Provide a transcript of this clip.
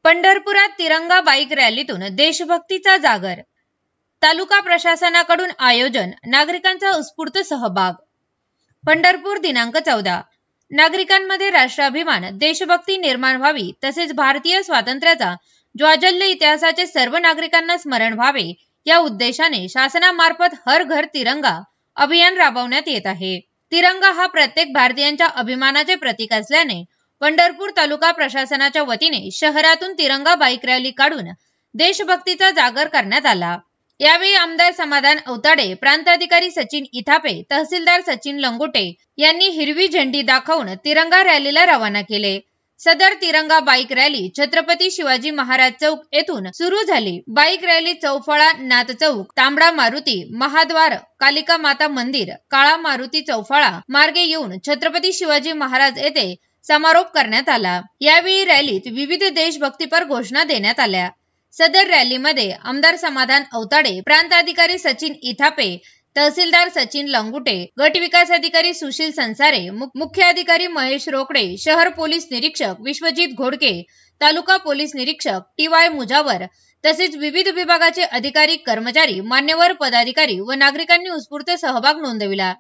पंढरपुरात तिरंगा बाईक रॅलीतून देशभक्तीचा जागर. तालुका प्रशासनाकडून आयोजन, नागरिकांचा उत्स्फूर्त सहभाग. पंढरपूर दिनांक 14. नागरिकांमध्ये राष्ट्राभिमान, देशभक्ती निर्माण व्हावी तसेच भारतीय स्वातंत्र्याचा ज्वाज्वल्य इतिहासाचे सर्व नागरिकांना स्मरण व्हावे या उद्देशाने शासनामार्फत हर घर तिरंगा अभियान राबवण्यात येत आहे. तिरंगा हा प्रत्येक भारतीयांच्या अभिमानाचे प्रतीक असल्याने पंढरपूर तालुका प्रशासनाच्या वतीने शहरातून तिरंगा बाईक रॅली काढून देशभक्तीचा जागर करण्यात आला. यावेळी आमदार समाधान अवताडे, प्रांताधिकारी सचिन इथापे, तहसीलदार सचिन लंगोटे यांनी हिरवी झेंडी दाखवून तिरंगा रॅलीला रवाना केले. सदर तिरंगा बाईक रॅली छत्रपती शिवाजी महाराज चौक येथून सुरू झाली. बाईक रॅली चौफळा, नाथ चौक, तांबडा मारुती, महाद्वार, कालिका माता मंदिर, काळा मारुती चौफळा मार्गे येऊन छत्रपती शिवाजी महाराज येथे समारोप करण्यात आला. यावेळी रॅलीत विविध देशभक्तीपर घोषणा देण्यात आल्या. सदर रॅलीमध्ये आमदार समाधान अवताडे, प्रांताधिकारी सचिन इथापे, तहसीलदार सचिन लंगुटे, गट विकास अधिकारी सुशील संसारे, मुख्य अधिकारी महेश रोकडे, शहर पोलीस निरीक्षक विश्वजित घोडके, तालुका पोलीस निरीक्षक TY मुजावर तसेच विविध विभागाचे अधिकारी, कर्मचारी, मान्यवर पदाधिकारी व नागरिकांनी उत्स्फूर्त सहभाग नोंदविला.